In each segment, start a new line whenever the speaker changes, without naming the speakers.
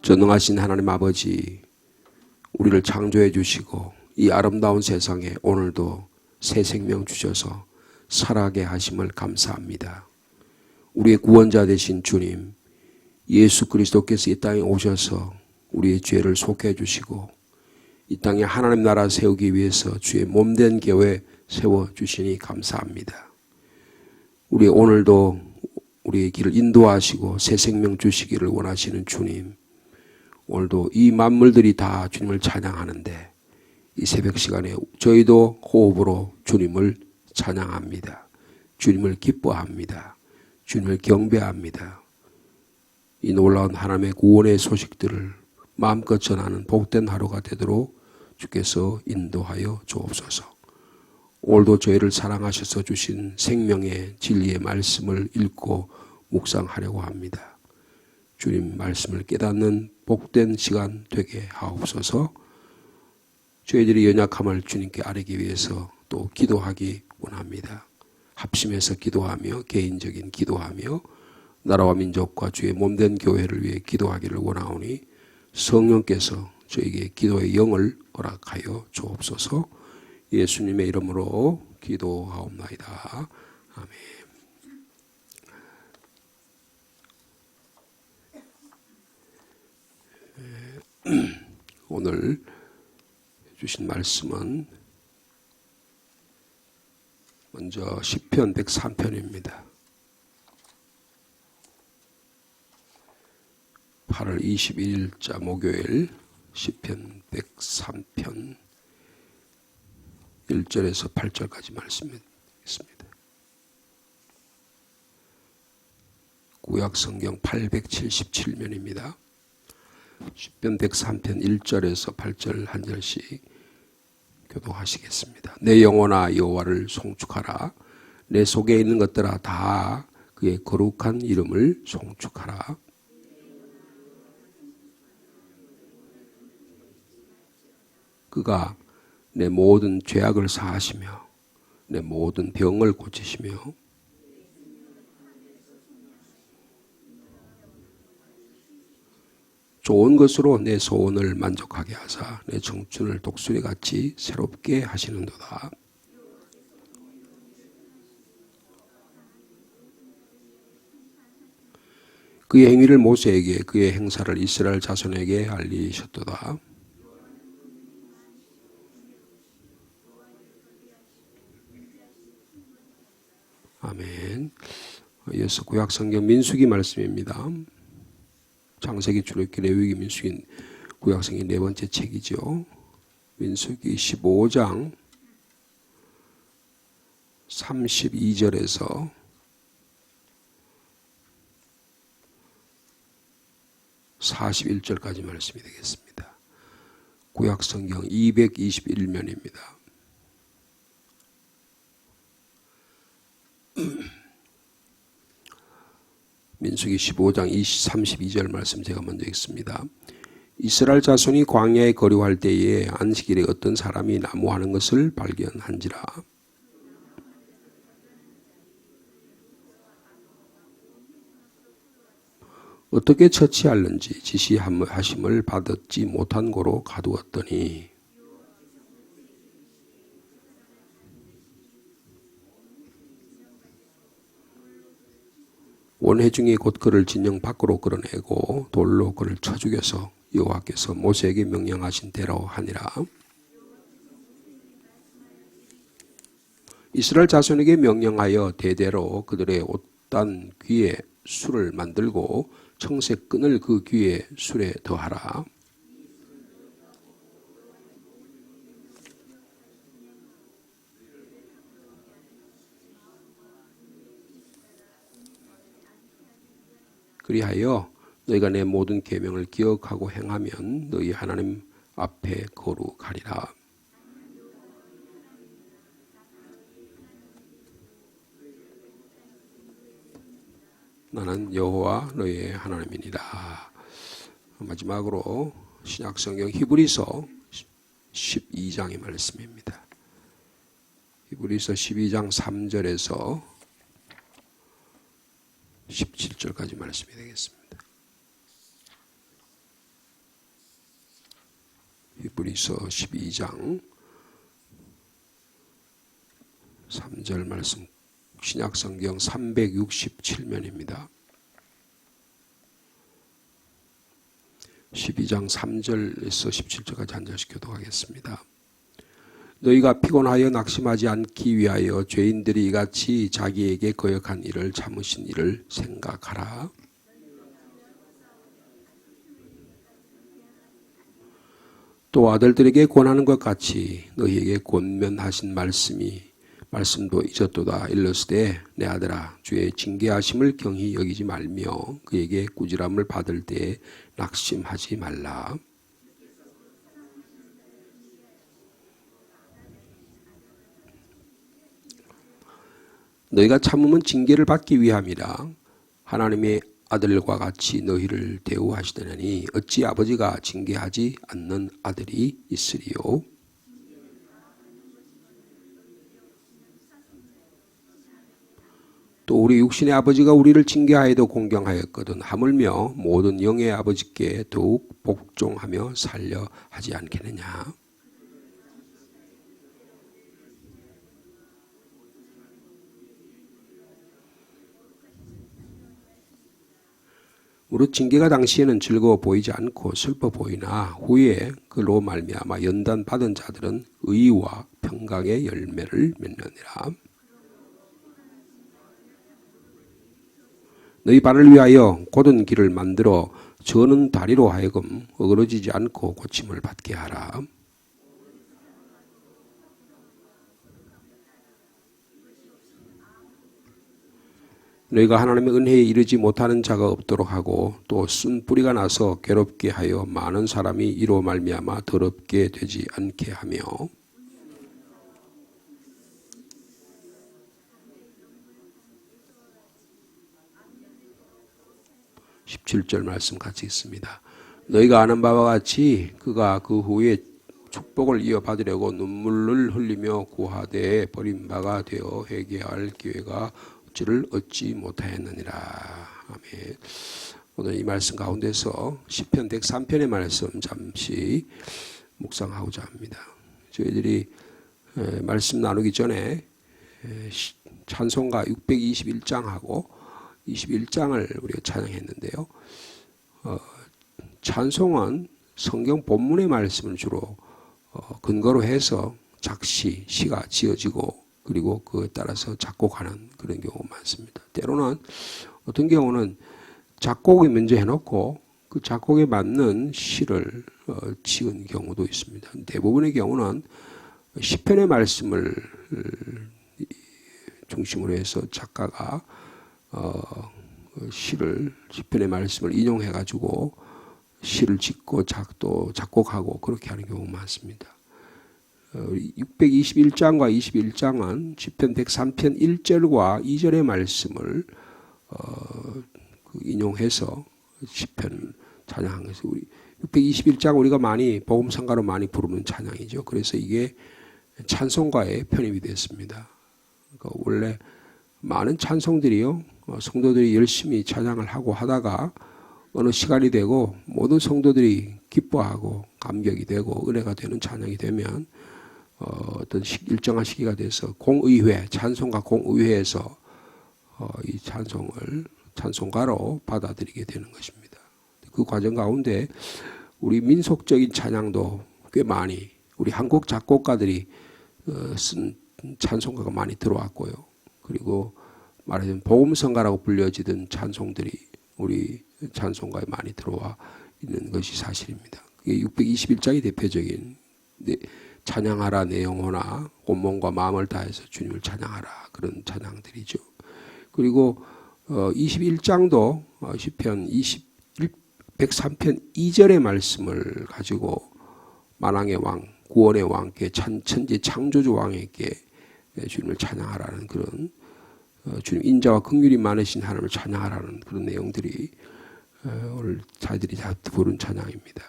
전능하신 하나님 아버지, 우리를 창조해 주시고 이 아름다운 세상에 오늘도 새 생명 주셔서 살아가게 하심을 감사합니다. 우리의 구원자 되신 주님, 예수 그리스도께서 이 땅에 오셔서 우리의 죄를 속해 주시고 이 땅에 하나님 나라 세우기 위해서 주의 몸된 교회 세워주시니 감사합니다. 우리 오늘도 우리의 길을 인도하시고 새 생명 주시기를 원하시는 주님, 오늘도 이 만물들이 다 주님을 찬양하는데 이 새벽 시간에 저희도 호흡으로 주님을 찬양합니다. 주님을 기뻐합니다. 주님을 경배합니다. 이 놀라운 하나님의 구원의 소식들을 마음껏 전하는 복된 하루가 되도록 주께서 인도하여 주옵소서. 오늘도 저희를 사랑하셔서 주신 생명의 진리의 말씀을 읽고 묵상하려고 합니다. 주님 말씀을 깨닫는 복된 시간 되게 하옵소서. 저희들이 연약함을 주님께 아뢰기 위해서 또 기도하기 원합니다. 합심해서 기도하며 개인적인 기도하며 나라와 민족과 주의 몸된 교회를 위해 기도하기를 원하오니 성령께서 저에게 기도의 영을 허락하여 주옵소서. 예수님의 이름으로 기도하옵나이다. 아멘. 오늘 주신 말씀은 먼저 시편 103편입니다. 8월 21일자 목요일 시편 103편 1절에서 8절까지 말씀드리겠습니다. 구약성경 877면입니다. 시편 103편 1절에서 8절 한 절씩 교독하시겠습니다. 내 영혼아 여호와를 송축하라. 내 속에 있는 것들아 다 그의 거룩한 이름을 송축하라. 그가 내 모든 죄악을 사하시며 내 모든 병을 고치시며 좋은 것으로 내 소원을 만족하게 하사 내 청춘을 독수리같이 새롭게 하시는도다. 그의 행위를 모세에게 그의 행사를 이스라엘 자손에게 알리셨도다. 아멘. 이어서 구약성경 민수기 말씀입니다. 창세기, 출애굽기, 레위기, 민수기, 구약성의 네 번째 책이죠. 민수기 15장 32절에서 41절까지 말씀이 되겠습니다. 구약성경 221면입니다. 민수기 15장 32절 말씀 제가 먼저 읽습니다. 이스라엘 자손이 광야에 거류할 때에 안식일에 어떤 사람이 나무하는 것을 발견한지라. 어떻게 처치할는지 지시하심을 받았지 못한 고로 가두었더니 원회중이 곧 그를 진영 밖으로 끌어내고 돌로 그를 쳐 죽여서 여호와께서 모세에게 명령하신 대로 하니라. 이스라엘 자손에게 명령하여 대대로 그들의 옷단 귀에 술을 만들고 청색 끈을 그 귀에 술에 더하라. 그리하여 너희가 내 모든 계명을 기억하고 행하면 너희 하나님 앞에 거룩하리라. 나는 여호와 너희의 하나님이니라. 마지막으로 신약성경 히브리서 12장의 말씀입니다. 히브리서 12장 3절에서 17절까지 말씀이 되겠습니다. 히브리서 12장 3절 말씀, 신약성경 367면입니다. 12장 3절에서 17절까지 한 절씩 교독하겠습니다. 너희가 피곤하여 낙심하지 않기 위하여 죄인들이 이같이 자기에게 거역한 일을 참으신 일을 생각하라. 또 아들들에게 권하는 것 같이 너희에게 권면하신 말씀도 잊었도다. 일렀으되 내 아들아 주의 징계하심을 경히 여기지 말며 그에게 꾸지람을 받을 때에 낙심하지 말라. 너희가 참음은 징계를 받기 위함이라. 하나님의 아들과 같이 너희를 대우하시더니 어찌 아버지가 징계하지 않는 아들이 있으리요. 또 우리 육신의 아버지가 우리를 징계하여도 공경하였거든 하물며 모든 영의 아버지께 더욱 복종하며 살려 하지 않겠느냐. 무릇 징계가 당시에는 즐거워 보이지 않고 슬퍼 보이나 후에 그로 말미암아 연단 받은 자들은 의와 평강의 열매를 맺느니라. 너희 발을 위하여 곧은 길을 만들어 저는 다리로 하여금 어그러지지 않고 고침을 받게 하라. 너희가 하나님의 은혜에 이르지 못하는 자가 없도록 하고 또 쓴 뿌리가 나서 괴롭게 하여 많은 사람이 이로 말미암아 더럽게 되지 않게 하며 17절 말씀 같이 있습니다. 너희가 아는 바와 같이 그가 그 후에 축복을 이어받으려고 눈물을 흘리며 구하되 버림바가 되어 회개할 기회가 를 얻지 못하였느니라. 아멘. 오늘 이 말씀 가운데서 시편 103편의 말씀 잠시 묵상하고자 합니다. 저희들이 말씀 나누기 전에 찬송가 621장하고 21장을 우리가 찬양했는데요. 찬송은 성경 본문의 말씀을 주로 근거로 해서 작시, 시가 지어지고 그리고 그에 따라서 작곡하는 그런 경우가 많습니다. 때로는 어떤 경우는 작곡을 먼저 해놓고 그 작곡에 맞는 시를 지은 경우도 있습니다. 대부분의 경우는 시편의 말씀을 중심으로 해서 작가가 시편의 말씀을 인용해가지고 시를 짓고 작곡하고 그렇게 하는 경우가 많습니다. 621장과 21장은 시편 103편 1절과 2절의 말씀을 인용해서 시편 찬양한 것이 621장 우리가 많이 복음성가로 많이 부르는 찬양이죠. 그래서 이게 찬송가에 편입이 됐습니다. 그러니까 원래 많은 찬송들이요, 성도들이 열심히 찬양을 하고 하다가 어느 시간이 되고 모든 성도들이 기뻐하고 감격이 되고 은혜가 되는 찬양이 되면 어떤 일정한 시기가 돼서 공의회, 찬송가 공의회에서 이 찬송가로 받아들이게 되는 것입니다. 그 과정 가운데 우리 민속적인 찬양도 꽤 많이 우리 한국 작곡가들이 쓴 찬송가가 많이 들어왔고요. 그리고 말하자면 복음성가라고 불려지던 찬송들이 우리 찬송가에 많이 들어와 있는 것이 사실입니다. 그게 621장이 대표적인 찬양하라 내 영혼아 온몸과 마음을 다해서 주님을 찬양하라 그런 찬양들이죠. 그리고 21장도 시편 103편 2절의 말씀을 가지고 만왕의 왕, 구원의 왕께 천지 창조주 왕에게 주님을 찬양하라는 그런 주님 인자와 긍휼이 많으신 하나님을 찬양하라는 그런 내용들이 오늘 저희들이 다 부른 찬양입니다.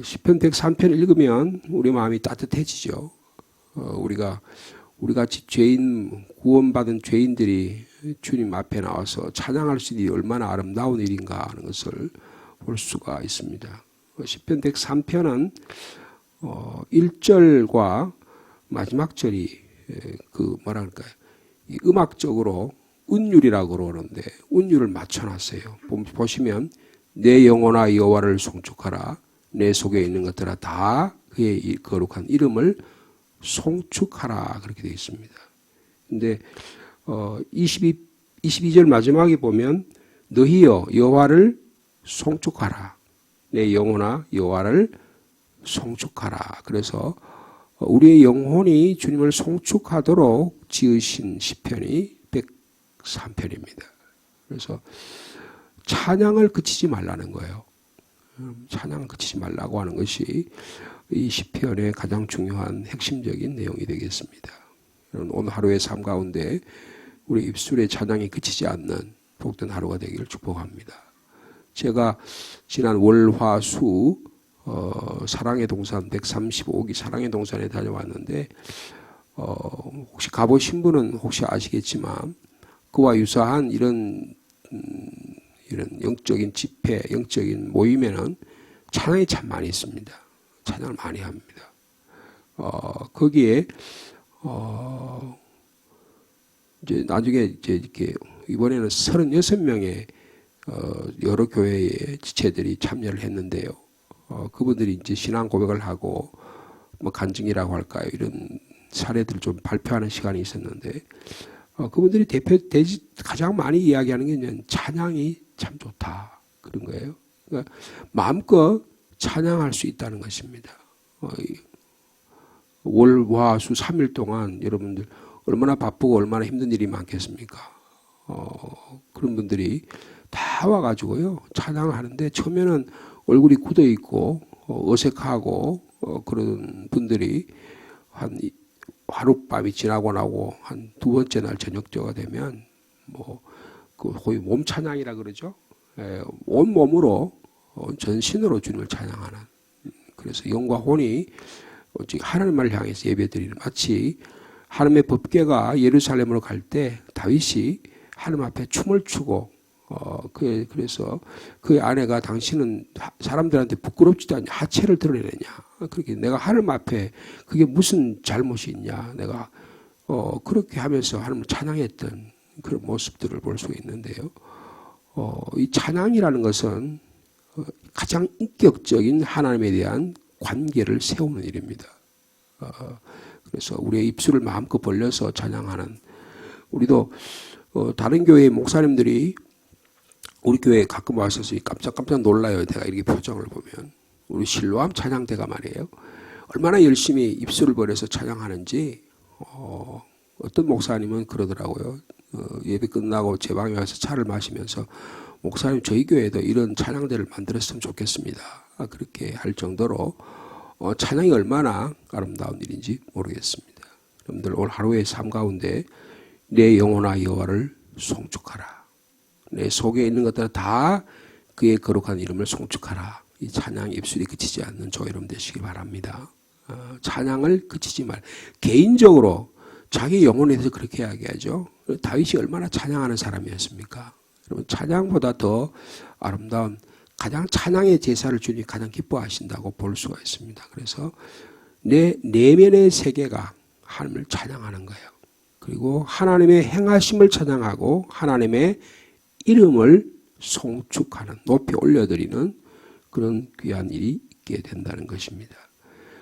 시편 103편 읽으면 우리 마음이 따뜻해지죠. 우리가 우리같이 구원받은 죄인들이 주님 앞에 나와서 찬양할 수 있는 일이 얼마나 아름다운 일인가 하는 것을 볼 수가 있습니다. 시편 103편은 1절과 마지막 절이 그 뭐라 그럴까요? 이 음악적으로 운율이라고 그러는데 운율을 맞춰놨어요. 보시면 내 영혼아 여호와를 송축하라. 내 속에 있는 것들아 다 그의 거룩한 이름을 송축하라. 그렇게 되어 있습니다. 근데 22절 마지막에 보면 너희여 여호와를 송축하라. 내 영혼아 여호와를 송축하라. 그래서 우리의 영혼이 주님을 송축하도록 지으신 시편이 103편입니다. 그래서 찬양을 그치지 말라는 거예요. 찬양을 그치지 말라고 하는 것이 이 시편의 가장 중요한 핵심적인 내용이 되겠습니다. 오늘 하루의 삶 가운데 우리 입술의 찬양이 그치지 않는 복된 하루가 되기를 축복합니다. 제가 지난 월, 화, 수 사랑의 동산 135기 사랑의 동산에 다녀왔는데 혹시 가보신 분은 혹시 아시겠지만 그와 유사한 이런 영적인 집회, 영적인 모임에는 찬양이 참 많이 있습니다. 찬양을 많이 합니다. 거기에 이제 나중에 이렇게 이번에는 36명의 여러 교회의 지체들이 참여를 했는데요. 그분들이 이제 신앙 고백을 하고 뭐 간증이라고 할까요? 이런 사례들을 좀 발표하는 시간이 있었는데 그분들이 가장 많이 이야기하는 게 찬양이 참 좋다 그런 거예요. 그러니까 마음껏 찬양할 수 있다는 것입니다. 월, 화, 수 3일 동안 여러분들 얼마나 바쁘고 얼마나 힘든 일이 많겠습니까? 그런 분들이 다 와가지고요 찬양을 하는데 처음에는 얼굴이 굳어 있고 어색하고 그런 분들이 한 하룻밤이 지나고 나고 한 두 번째 날 저녁때가 되면 뭐 그 거의 몸 찬양이라 그러죠. 온 몸으로 전신으로 주님을 찬양하는. 그래서 영과 혼이 오직 하나님을 향해서 예배드리는 마치 하나님의 법궤가 예루살렘으로 갈 때 다윗이 하나님 앞에 춤을 추고 그래서 그의 아내가 당신은 사람들한테 부끄럽지도 않냐 하체를 드러내느냐 그렇게 내가 하나님 앞에 그게 무슨 잘못이 있냐 내가 그렇게 하면서 하나님을 찬양했던 그런 모습들을 볼 수가 있는데요. 이 찬양이라는 것은 가장 인격적인 하나님에 대한 관계를 세우는 일입니다. 그래서 우리의 입술을 마음껏 벌려서 찬양하는 우리도 다른 교회의 목사님들이 우리 교회에 가끔 와서 깜짝 놀라요. 내가 이렇게 표정을 보면 우리 실로암 찬양대가 말이에요. 얼마나 열심히 입술을 벌여서 찬양하는지 어떤 목사님은 그러더라고요. 예배 끝나고 제 방에 와서 차를 마시면서 목사님 저희 교회에도 이런 찬양대를 만들었으면 좋겠습니다. 그렇게 할 정도로 찬양이 얼마나 아름다운 일인지 모르겠습니다. 여러분들 오늘 하루의 삶 가운데 내 영혼아 여호와를 송축하라. 내 속에 있는 것들은 다 그의 거룩한 이름을 송축하라. 이 찬양 입술이 그치지 않는 저 여러분 되시기 바랍니다. 찬양을 그치지 말. 개인적으로 자기 영혼에 대해서 그렇게 이야기하죠. 다윗이 얼마나 찬양하는 사람이었습니까? 여러분 찬양보다 더 아름다운 가장 찬양의 제사를 주님이 가장 기뻐하신다고 볼 수가 있습니다. 그래서 내 내면의 세계가 하나님을 찬양하는 거예요. 그리고 하나님의 행하심을 찬양하고 하나님의 이름을 송축하는 높이 올려드리는 그런 귀한 일이 있게 된다는 것입니다.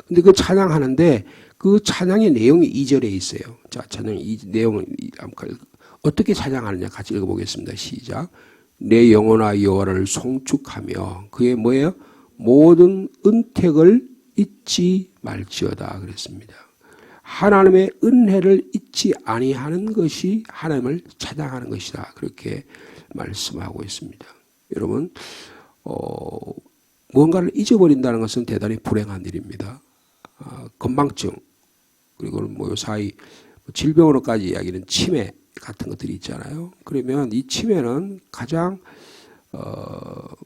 근데 그 찬양하는데 그 찬양의 내용이 2절에 있어요. 자, 찬양 내용은 어떻게 찬양하느냐 같이 읽어보겠습니다. 시작. 내 영혼아 여호와를 송축하며 그의 뭐예요? 모든 은택을 잊지 말지어다 그랬습니다. 하나님의 은혜를 잊지 아니하는 것이 하나님을 찬양하는 것이다. 그렇게 말씀하고 있습니다. 여러분 무언가를 잊어버린다는 것은 대단히 불행한 일입니다. 건망증 그리고 뭐 요사이 질병으로까지 이야기하는 치매 같은 것들이 있잖아요. 그러면 이 치매는 가장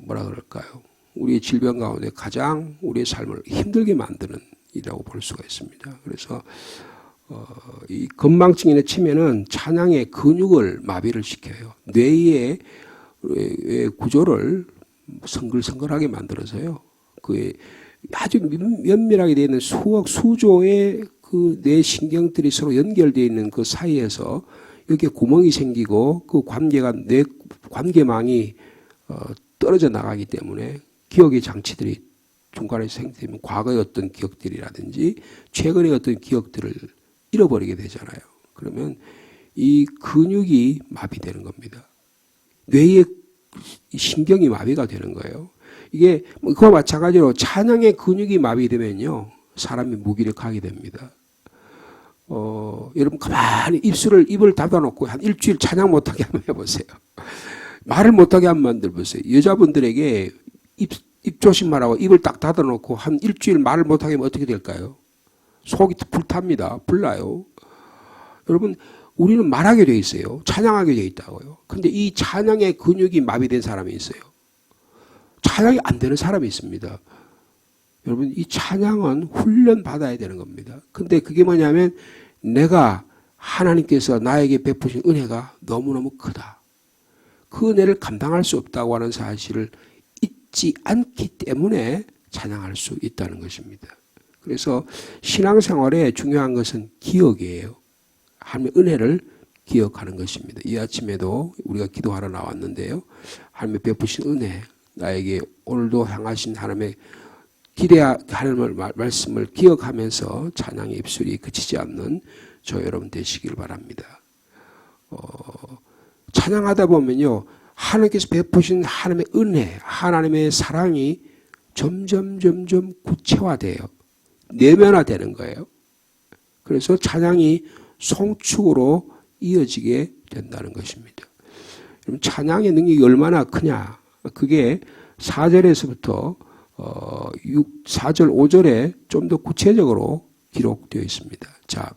뭐라 그럴까요? 우리의 질병 가운데 가장 우리의 삶을 힘들게 만드는 이라고 볼 수가 있습니다. 그래서 이 건망증이나 치매는 찬양의 근육을 마비를 시켜요. 뇌의 구조를 성글성글하게 만들어서요. 그 아주 면밀하게 되어 있는 수억 수조의 그 뇌 신경들이 서로 연결되어 있는 그 사이에서 여기에 구멍이 생기고 그 관계가 뇌 관계망이 떨어져 나가기 때문에 기억의 장치들이 중간에 생기면 과거의 어떤 기억들이라든지 최근의 어떤 기억들을 잃어버리게 되잖아요. 그러면 이 근육이 마비되는 겁니다. 뇌의 신경이 마비가 되는 거예요. 이게 그와 마찬가지로 찬양의 근육이 마비되면요, 사람이 무기력하게 됩니다. 여러분 가만히 입을 닫아놓고 한 일주일 찬양 못하게 한번 해보세요. 말을 못하게 한번 만들어보세요. 여자분들에게 입 조심만 하고 입을 딱 닫아놓고 한 일주일 말을 못하게 하면 어떻게 될까요? 속이 불탑니다. 불나요. 여러분, 우리는 말하게 돼 있어요. 찬양하게 돼 있다고요. 근데 이 찬양의 근육이 마비된 사람이 있어요. 찬양이 안 되는 사람이 있습니다. 여러분, 이 찬양은 훈련 받아야 되는 겁니다. 근데 그게 뭐냐면 내가 하나님께서 나에게 베푸신 은혜가 너무너무 크다. 그 은혜를 감당할 수 없다고 하는 사실을 잊지 않기 때문에 찬양할 수 있다는 것입니다. 그래서 신앙생활에 중요한 것은 기억이에요. 하나님의 은혜를 기억하는 것입니다. 이 아침에도 우리가 기도하러 나왔는데요. 하나님의 베푸신 은혜, 나에게 오늘도 향하신 하나님의 기대하는 말씀을 기억하면서 찬양의 입술이 그치지 않는 저 여러분 되시길 바랍니다. 찬양하다 보면요, 하나님께서 베푸신 하나님의 은혜, 하나님의 사랑이 점점 구체화돼요. 내면화되는 거예요. 그래서 찬양이 송축으로 이어지게 된다는 것입니다. 그럼 찬양의 능력이 얼마나 크냐? 그게 4절에서부터 4절, 5절에 좀 더 구체적으로 기록되어 있습니다. 자,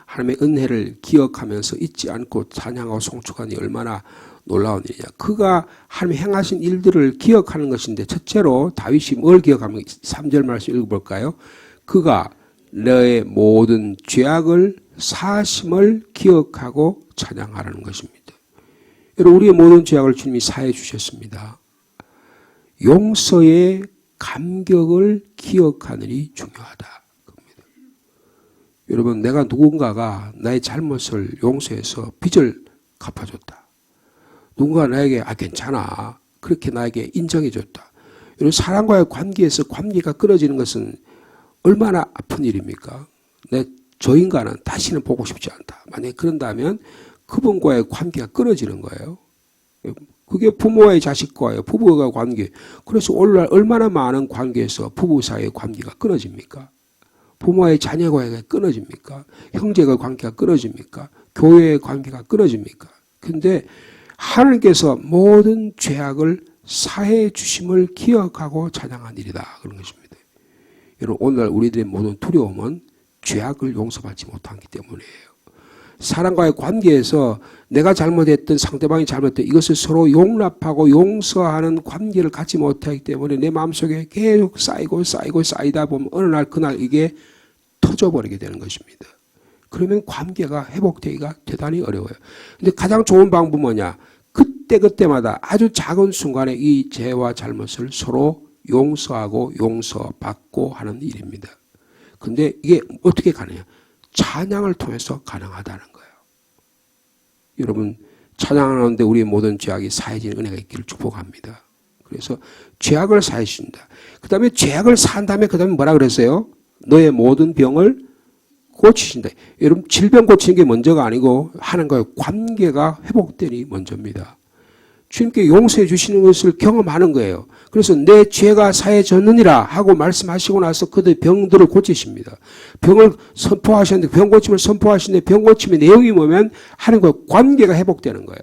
하나님의 은혜를 기억하면서 잊지 않고 찬양하고 송축하니 얼마나 놀라운 일이냐. 그가 하나님이 행하신 일들을 기억하는 것인데, 첫째로 다윗이 뭘 기억하면 3절 말씀 읽어볼까요? 그가 너의 모든 죄악을 사하심을 기억하고 찬양하라는 것입니다. 여러분, 우리의 모든 죄악을 주님이 사해 주셨습니다. 용서의 감격을 기억하는 일이 중요하다. 여러분, 내가 누군가가 나의 잘못을 용서해서 빚을 갚아줬다. 누군가 나에게 괜찮아, 그렇게 나에게 인정해줬다. 여러분, 사람과의 관계에서 관계가 끊어지는 것은 얼마나 아픈 일입니까? 저 인간은 다시는 보고 싶지 않다. 만약에 그런다면 그분과의 관계가 끊어지는 거예요. 그게 부모와의 자식과의 부부와의 관계. 그래서 오늘날 얼마나 많은 관계에서 부부 사이의 관계가 끊어집니까? 부모와의 자녀와의 끊어집니까? 형제의 관계가 끊어집니까? 교회의 관계가 끊어집니까? 근데 하나님께서 모든 죄악을 사해 주심을 기억하고 찬양한 일이다. 그런 것입니다. 여러분, 오늘 우리들의 모든 두려움은 죄악을 용서받지 못하기 때문이에요. 사람과의 관계에서 내가 잘못했던 상대방이 잘못했던 이것을 서로 용납하고 용서하는 관계를 갖지 못하기 때문에 내 마음속에 계속 쌓이다 보면 어느 날 그날 이게 터져버리게 되는 것입니다. 그러면 관계가 회복되기가 대단히 어려워요. 근데 가장 좋은 방법은 뭐냐? 그때마다 아주 작은 순간에 이 죄와 잘못을 서로 용서하고 용서받고 하는 일입니다. 근데 이게 어떻게 가능해요? 찬양을 통해서 가능하다는 거예요. 여러분, 찬양하는데 우리의 모든 죄악이 사해지는 은혜가 있기를 축복합니다. 그래서 죄악을 사해 주신다. 그 다음에 죄악을 산 다음에 그 다음에 뭐라 그랬어요? 너의 모든 병을 고치신다. 여러분, 질병 고치는 게 먼저가 아니고 하나님과의 관계가 회복되니 먼저입니다. 주님께 용서해 주시는 것을 경험하는 거예요. 그래서 내 죄가 사해졌느니라 하고 말씀하시고 나서 그들 병들을 고치십니다. 병을 선포하셨는데, 병 고침을 선포하시는데 병 고침의 내용이 뭐냐면 하나님과의 관계가 회복되는 거예요.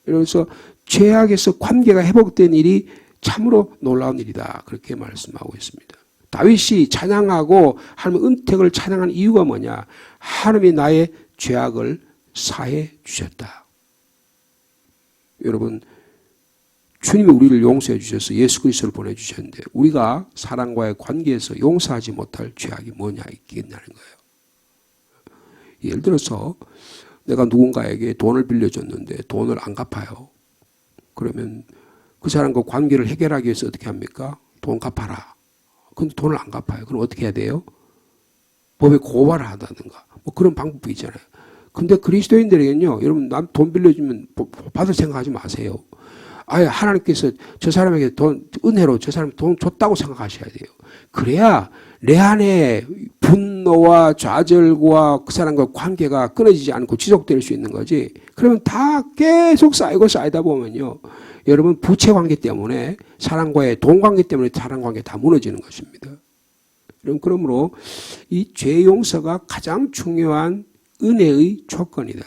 그래서 죄악에서 관계가 회복된 일이 참으로 놀라운 일이다. 그렇게 말씀하고 있습니다. 다윗이 찬양하고 하나님의 은택을 찬양하는 이유가 뭐냐? 하나님이 나의 죄악을 사해 주셨다. 여러분, 주님이 우리를 용서해 주셔서 예수 그리스도를 보내주셨는데 우리가 사람과의 관계에서 용서하지 못할 죄악이 뭐냐 있겠냐는 거예요. 예를 들어서 내가 누군가에게 돈을 빌려줬는데 돈을 안 갚아요. 그러면 그 사람과 관계를 해결하기 위해서 어떻게 합니까? 돈 갚아라. 근데 돈을 안 갚아요. 그럼 어떻게 해야 돼요? 법에 고발을 한다든가. 뭐 그런 방법이 있잖아요. 근데 그리스도인들에게는요, 여러분, 남 돈 빌려주면 받을 생각하지 마세요. 아예 하나님께서 저 사람에게 은혜로 저 사람 돈 줬다고 생각하셔야 돼요. 그래야 내 안에 분노와 좌절과 그 사람과 관계가 끊어지지 않고 지속될 수 있는 거지. 그러면 다 계속 쌓이고 쌓이다 보면요. 여러분, 부채 관계 때문에 사람과의 돈 관계 때문에 사람 관계 다 무너지는 것입니다. 그러므로 이 죄 용서가 가장 중요한 은혜의 조건이다.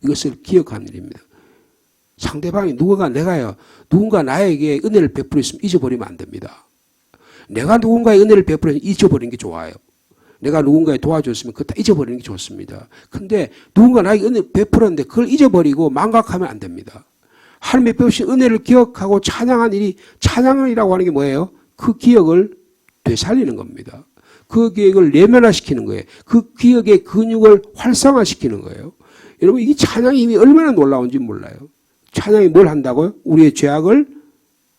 이것을 기억하는 일입니다. 상대방이 누군가 나에게 은혜를 베풀었으면 잊어버리면 안 됩니다. 내가 누군가의 은혜를 베풀었으면 잊어버리는 게 좋아요. 내가 누군가에 도와줬으면 그거 다 잊어버리는 게 좋습니다. 근데 누군가 나에게 은혜를 베풀었는데 그걸 잊어버리고 망각하면 안 됩니다. 하나님의 베푸신 은혜를 기억하고 찬양한 일이, 찬양이라고 하는 게 뭐예요? 그 기억을 되살리는 겁니다. 그 기억을 내면화시키는 거예요. 그 기억의 근육을 활성화시키는 거예요. 여러분, 이 찬양이 이미 얼마나 놀라운지 몰라요. 찬양이 뭘 한다고요? 우리의 죄악을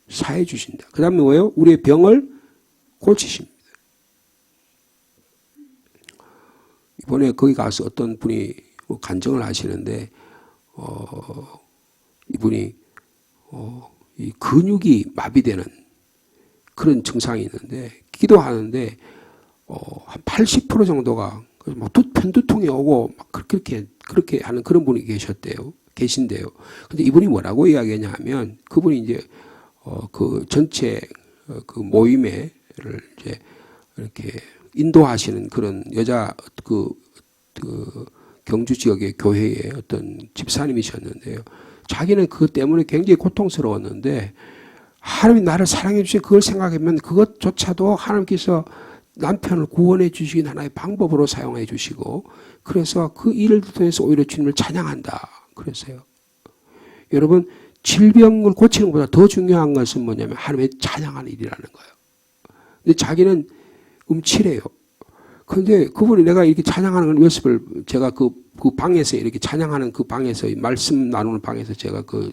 사해 주신다. 그 다음에 뭐예요? 우리의 병을 고치십니다. 이번에 거기 가서 어떤 분이 간증을 하시는데, 이분이, 이 근육이 마비되는 그런 증상이 있는데, 기도하는데, 한 80% 정도가 막 편두통이 오고 막 그렇게 하는 그런 분이 계신데요. 근데 이분이 뭐라고 이야기했냐 하면, 그분이 이제, 그 전체 그 모임에를 이제 이렇게 인도하시는 그런 여자 그 경주 지역의 교회의 어떤 집사님이셨는데요. 자기는 그것 때문에 굉장히 고통스러웠는데, 하나님이 나를 사랑해 주신 그걸 생각하면 그것조차도 하나님께서 남편을 구원해 주시긴 하나의 방법으로 사용해 주시고, 그래서 그 일을 통해서 오히려 주님을 찬양한다. 그랬어요. 여러분, 질병을 고치는 것보다 더 중요한 것은 뭐냐면 하나님의 찬양하는 일이라는 거예요. 근데 자기는 음치래요. 그런데 그분이 내가 이렇게 찬양하는 연습을 제가 그 방에서 이렇게 찬양하는 그 방에서 말씀 나누는 방에서 제가 그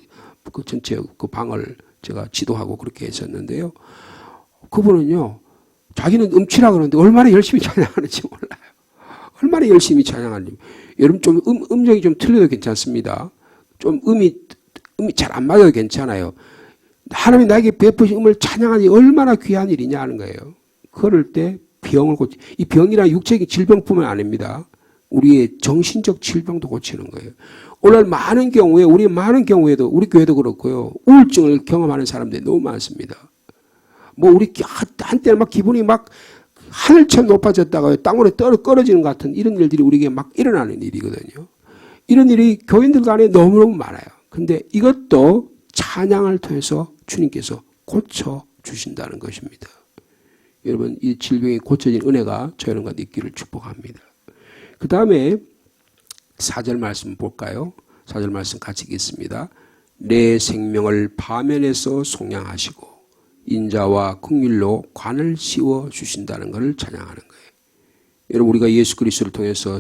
전체 그 방을 제가 지도하고 그렇게 했었는데요. 그분은요, 자기는 음치라 그러는데 얼마나 열심히 찬양하는지 몰라요. 얼마나 열심히 찬양하는지. 여러분, 좀 음정이 좀 틀려도 괜찮습니다. 좀 음이 잘 안 맞아도 괜찮아요. 하나님이 나에게 베푸신 음을 찬양하니 얼마나 귀한 일이냐 하는 거예요. 그럴 때 병을 이 병이란 육체적인 질병뿐만 아닙니다. 우리의 정신적 질병도 고치는 거예요. 오늘 우리 많은 경우에도, 우리 교회도 그렇고요, 우울증을 경험하는 사람들이 너무 많습니다. 우리 한때는 막 기분이 막 하늘처럼 높아졌다가 땅으로 떨어지는 것 같은 이런 일들이 우리에게 막 일어나는 일이거든요. 이런 일이 교인들 간에 너무너무 많아요. 근데 이것도 찬양을 통해서 주님께서 고쳐주신다는 것입니다. 여러분, 이 질병이 고쳐진 은혜가 저 여러분과 있기를 축복합니다. 그 다음에 4절 말씀 볼까요? 4절 말씀 같이 읽겠습니다. 내 생명을 파면에서 속량하시고 인자와 긍휼로 관을 씌워 주신다는 것을 찬양하는 거예요. 여러분, 우리가 예수 그리스도를 통해서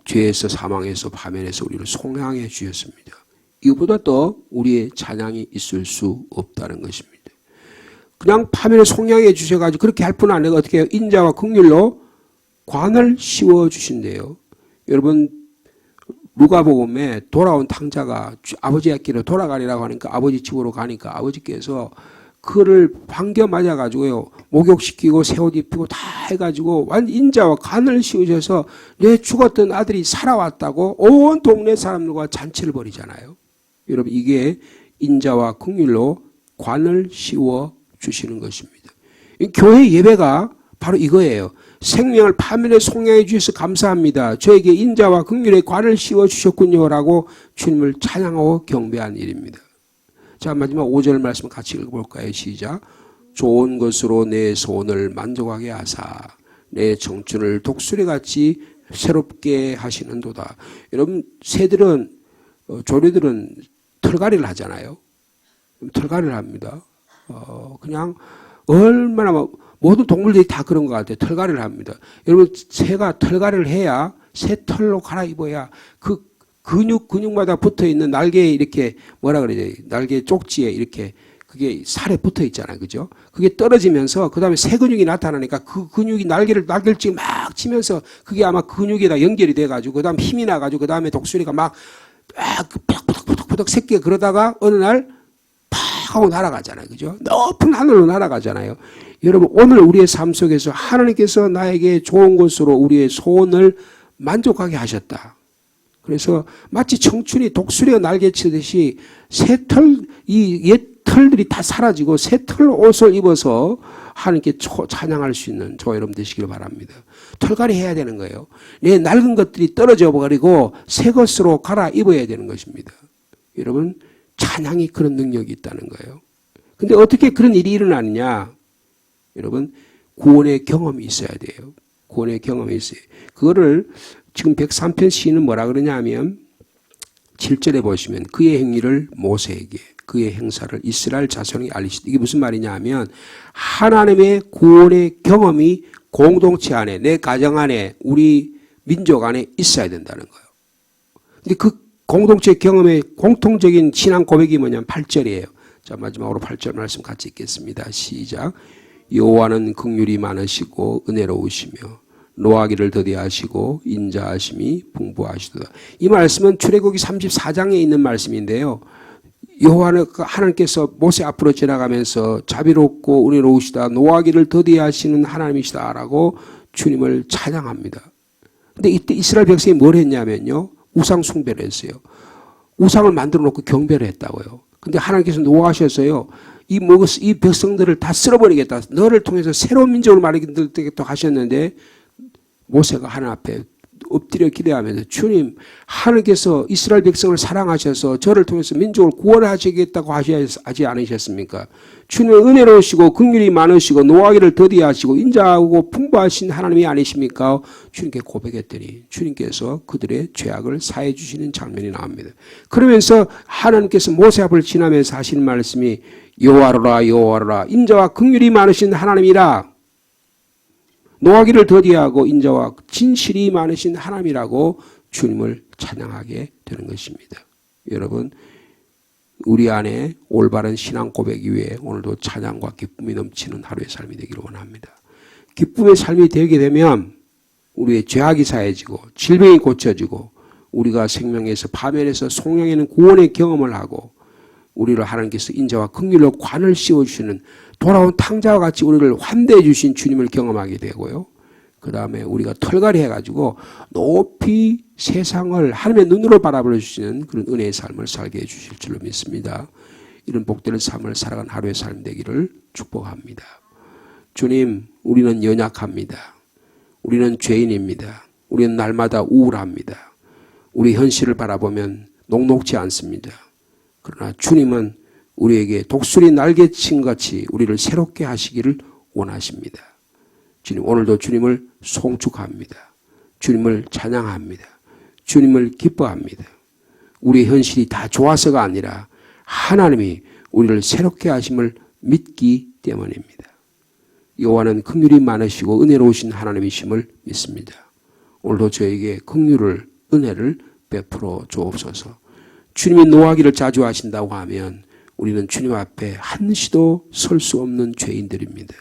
죄에서 사망에서 파면에서 우리를 속량해 주셨습니다. 이것보다 더 우리의 찬양이 있을 수 없다는 것입니다. 그냥 파면에 속량해 주셔가지고 그렇게 할 뿐 아니라 어떻게 해요? 인자와 긍휼로 관을 씌워 주신대요. 여러분, 누가복음에 돌아온 탕자가 아버지께로 돌아가리라고 하니까 아버지 집으로 가니까 아버지께서 그를 반겨 맞아가지고요, 목욕시키고 새 옷 입히고 다 해가지고 인자와 관을 씌우셔서 내 죽었던 아들이 살아왔다고 온 동네 사람들과 잔치를 벌이잖아요. 여러분, 이게 인자와 긍휼로 관을 씌워 주시는 것입니다. 교회 예배가 바로 이거예요. 생명을 파면에 속량해 주셔서 감사합니다. 저에게 인자와 긍휼의 관을 씌워 주셨군요라고 주님을 찬양하고 경배한 일입니다. 자, 마지막 5절 말씀 같이 읽어볼까요? 시작. 좋은 것으로 내 소원을 만족하게 하사 내 청춘을 독수리같이 새롭게 하시는도다. 여러분, 새들은 조류들은 털갈이를 하잖아요. 털갈이를 합니다. 그냥 얼마나 모든 동물들이 다 그런 것 같아요. 털갈이를 합니다. 여러분, 새가 털갈이를 해야 새 털로 갈아입어야 근육마다 붙어 있는 날개에 이렇게 날개 쪽지에 이렇게 그게 살에 붙어 있잖아요. 그죠? 그게 떨어지면서 그 다음에 새 근육이 나타나니까 그 근육이 날개를 막 치면서 그게 아마 근육에다 연결이 돼가지고 그 다음 힘이 나가지고 그 다음에 독수리가 막 푸덕푸덕 새끼 그러다가 어느 날 팍 하고 날아가잖아요. 그죠? 높은 하늘로 날아가잖아요. 여러분 오늘 우리의 삶 속에서 하나님께서 나에게 좋은 것으로 우리의 소원을 만족하게 하셨다. 그래서 마치 청춘이 독수리가 날개치듯이 이 옛 털들이 다 사라지고 새 털 옷을 입어서 하나님께 찬양할 수 있는 저와 여러분 되시길 바랍니다. 털갈이 해야 되는 거예요. 내 낡은 것들이 떨어져 버리고 새 것으로 갈아입어야 되는 것입니다. 여러분 찬양이 그런 능력이 있다는 거예요. 근데 어떻게 그런 일이 일어나느냐? 여러분 구원의 경험이 있어야 돼요. 구원의 경험이 있어요. 그거를 지금 103편 시인은 뭐라 그러냐면 7절에 보시면 그의 행위를 모세에게 그의 행사를 이스라엘 자손에게 알리시다. 이게 무슨 말이냐 하면 하나님의 구원의 경험이 공동체 안에 내 가정 안에 우리 민족 안에 있어야 된다는 거예요. 근데 그 공동체 경험의 공통적인 신앙 고백이 뭐냐면 8절이에요. 자 마지막으로 8절 말씀 같이 읽겠습니다. 시작. 여호와는 긍휼이 많으시고 은혜로우시며 노하기를 더디하시고 인자하심이 풍부하시도다. 이 말씀은 출애굽기 34장에 있는 말씀인데요. 여호와는 하나님께서 모세 앞으로 지나가면서 자비롭고 은혜로우시다 노하기를 더디하시는 하나님이시다라고 주님을 찬양합니다. 근데 이때 이스라엘 백성이 뭘 했냐면요. 우상 숭배를 했어요. 우상을 만들어 놓고 경배를 했다고요. 근데 하나님께서 노하셔서요. 이 백성들을 다 쓸어버리겠다. 너를 통해서 새로운 민족을 만들겠다 하셨는데 모세가 하나님 앞에 엎드려 기도하면서 주님 하나님께서 이스라엘 백성을 사랑하셔서 저를 통해서 민족을 구원하시겠다고 하지 않으셨습니까? 주님은 은혜로우시고 긍휼이 많으시고 노하기를 더디하시고 인자하고 풍부하신 하나님이 아니십니까? 주님께 고백했더니 주님께서 그들의 죄악을 사해 주시는 장면이 나옵니다. 그러면서 하나님께서 모세 앞을 지나면서 하시는 말씀이 여호와로라 여호와로라 인자와 긍휼이 많으신 하나님이라 노하기를 더디하고 인자와 진실이 많으신 하나님이라고 주님을 찬양하게 되는 것입니다. 여러분 우리 안에 올바른 신앙 고백 위에 오늘도 찬양과 기쁨이 넘치는 하루의 삶이 되기를 원합니다. 기쁨의 삶이 되게 되면 우리의 죄악이 사해지고 질병이 고쳐지고 우리가 생명에서 파멸에서 송영에는 구원의 경험을 하고 우리를 하나님께서 인자와 긍휼로 관을 씌워주시는 돌아온 탕자와 같이 우리를 환대해 주신 주님을 경험하게 되고요. 그 다음에 우리가 털갈이 해가지고 높이 세상을 하나님의 눈으로 바라볼 수 있는 그런 은혜의 삶을 살게 해 주실 줄로 믿습니다. 이런 복되는 삶을 살아간 하루의 삶 되기를 축복합니다. 주님, 우리는 연약합니다. 우리는 죄인입니다. 우리는 날마다 우울합니다. 우리 현실을 바라보면 녹록지 않습니다. 그러나 주님은 우리에게 독수리 날개친 같이 우리를 새롭게 하시기를 원하십니다. 주님 오늘도 주님을 송축합니다. 주님을 찬양합니다. 주님을 기뻐합니다. 우리의 현실이 다 좋아서가 아니라 하나님이 우리를 새롭게 하심을 믿기 때문입니다. 여호와는 긍휼이 많으시고 은혜로우신 하나님이심을 믿습니다. 오늘도 저에게 긍휼을 은혜를 베풀어 주옵소서. 주님이 노하기를 자주 하신다고 하면 우리는 주님 앞에 한시도 설 수 없는 죄인들입니다.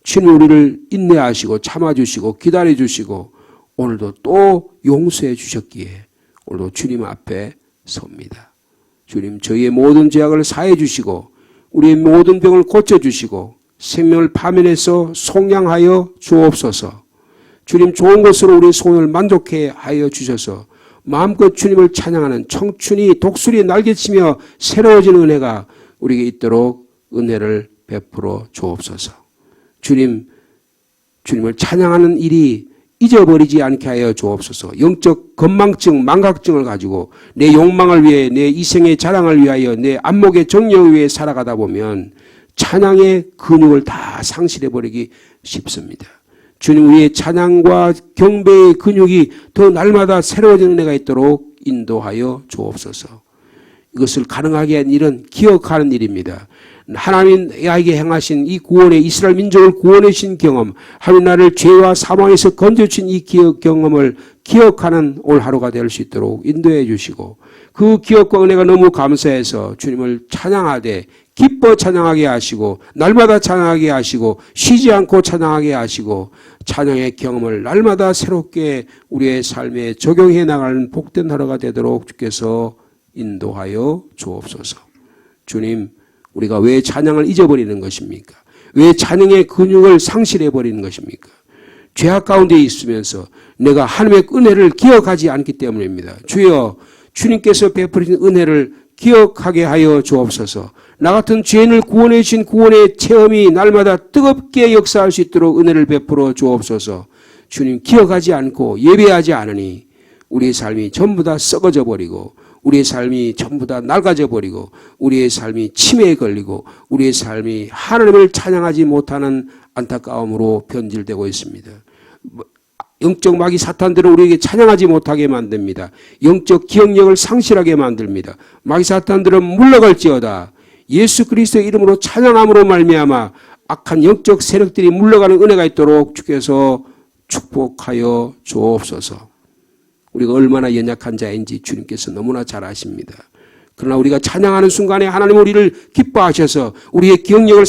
주님 우리를 인내하시고 참아주시고 기다려주시고 오늘도 또 용서해 주셨기에 오늘도 주님 앞에 섭니다. 주님 저희의 모든 죄악을 사해 주시고 우리의 모든 병을 고쳐주시고 생명을 파멸해서 속량하여 주옵소서. 주님 좋은 것으로 우리의 소원을 만족해 하여 주셔서 마음껏 주님을 찬양하는 청춘이 독수리에 날개치며 새로워지는 은혜가 우리에게 있도록 은혜를 베풀어 주옵소서. 주님을 찬양하는 일이 잊어버리지 않게 하여 주옵소서. 영적 건망증, 망각증을 가지고 내 욕망을 위해 내 이생의 자랑을 위하여 내 안목의 정령을 위해 살아가다 보면 찬양의 근육을 다 상실해버리기 쉽습니다. 주님 우리의 찬양과 경배의 근육이 더 날마다 새로워지는 은혜가 있도록 인도하여 주옵소서. 이것을 가능하게 한 일은 기억하는 일입니다. 하나님이 나에게 행하신 이 구원의 이스라엘 민족을 구원해 주신 경험, 하나님 나를 죄와 사망에서 건져주신 이 기억 경험을 기억하는 올 하루가 될 수 있도록 인도해 주시고 그 기억과 은혜가 너무 감사해서 주님을 찬양하되 기뻐 찬양하게 하시고 날마다 찬양하게 하시고 쉬지 않고 찬양하게 하시고 찬양의 경험을 날마다 새롭게 우리의 삶에 적용해 나가는 복된 하루가 되도록 주께서 인도하여 주옵소서. 주님, 우리가 왜 찬양을 잊어버리는 것입니까? 왜 찬양의 근육을 상실해버리는 것입니까? 죄악 가운데 있으면서 내가 하나님의 은혜를 기억하지 않기 때문입니다. 주여, 주님께서 베푸신 은혜를 기억하게 하여 주옵소서. 나 같은 죄인을 구원해 주신 구원의 체험이 날마다 뜨겁게 역사할 수 있도록 은혜를 베풀어 주옵소서. 주님, 기억하지 않고 예배하지 않으니 우리의 삶이 전부 다 썩어져 버리고 우리의 삶이 전부 다 낡아져 버리고 우리의 삶이 치매에 걸리고 우리의 삶이 하나님을 찬양하지 못하는 안타까움으로 변질되고 있습니다. 영적 마귀 사탄들은 우리에게 찬양하지 못하게 만듭니다. 영적 기억력을 상실하게 만듭니다. 마귀 사탄들은 물러갈지어다. 예수 그리스도의 이름으로 찬양함으로 말미암아 악한 영적 세력들이 물러가는 은혜가 있도록 주께서 축복하여 주옵소서. 우리가 얼마나 연약한 자인지 주님께서 너무나 잘 아십니다. 그러나 우리가 찬양하는 순간에 하나님 우리를 기뻐하셔서 우리의 기억력을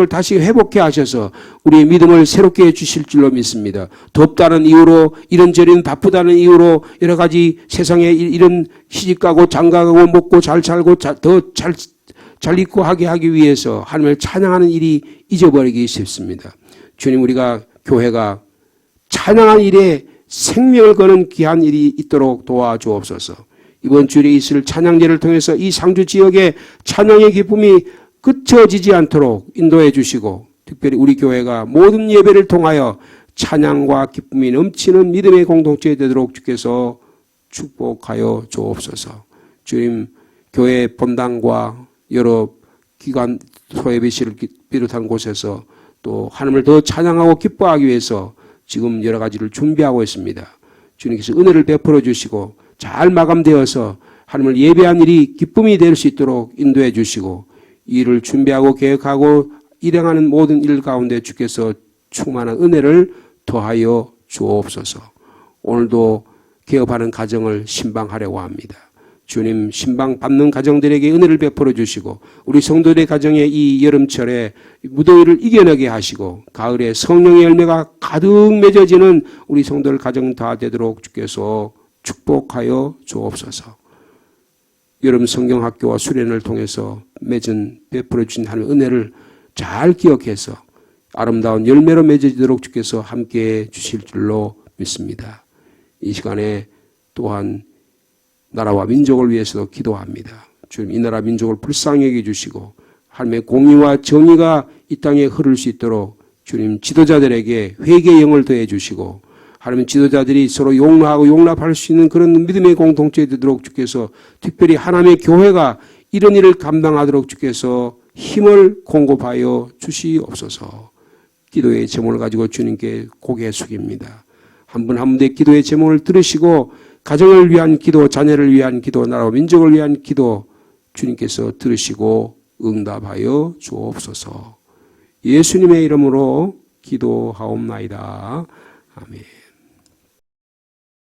다시 회복해 하셔서 우리의 믿음을 새롭게 해주실 줄로 믿습니다. 덥다는 이유로 이런저런 바쁘다는 이유로 여러 가지 세상에 이런 시집가고 장가가고 먹고 잘 살고 더 잘 있고 하기 위해서 하나님을 찬양하는 일이 잊어버리기 쉽습니다. 주님, 우리가 교회가 찬양하는 일에 생명을 거는 귀한 일이 있도록 도와주옵소서. 이번 주일에 있을 찬양제를 통해서 이 상주 지역의 찬양의 기쁨이 그쳐지지 않도록 인도해 주시고 특별히 우리 교회가 모든 예배를 통하여 찬양과 기쁨이 넘치는 믿음의 공동체 되도록 주께서 축복하여 주옵소서. 주님, 교회 본당과 여러 기관 소예배실을 비롯한 곳에서 또 하나님을 더 찬양하고 기뻐하기 위해서 지금 여러 가지를 준비하고 있습니다. 주님께서 은혜를 베풀어 주시고 잘 마감되어서 하나님을 예배한 일이 기쁨이 될 수 있도록 인도해 주시고 이 일을 준비하고 계획하고 일행하는 모든 일 가운데 주께서 충만한 은혜를 더하여 주옵소서. 오늘도 개업하는 가정을 신방하려고 합니다. 주님, 신방 받는 가정들에게 은혜를 베풀어 주시고 우리 성도들의 가정에 이 여름철에 무더위를 이겨내게 하시고 가을에 성령의 열매가 가득 맺어지는 우리 성도들 가정 다 되도록 주께서 축복하여 주옵소서. 여름 성경학교와 수련을 통해서 맺은 베풀어 주신 하나님의 은혜를 잘 기억해서 아름다운 열매로 맺어지도록 주께서 함께해 주실 줄로 믿습니다. 이 시간에 또한 나라와 민족을 위해서도 기도합니다. 주님, 이 나라 민족을 불쌍히 여겨주시고 하나님의 공의와 정의가 이 땅에 흐를 수 있도록 주님, 지도자들에게 회개의 영을 더해 주시고 하나님 지도자들이 서로 용납하고 용납할 수 있는 그런 믿음의 공동체에 되도록 주께서 특별히 하나님의 교회가 이런 일을 감당하도록 주께서 힘을 공급하여 주시옵소서. 기도의 제목을 가지고 주님께 고개 숙입니다. 한 분 한 분의 기도의 제목을 들으시고 가정을 위한 기도, 자녀를 위한 기도, 나라와 민족을 위한 기도 주님께서 들으시고 응답하여 주옵소서. 예수님의 이름으로 기도하옵나이다. 아멘.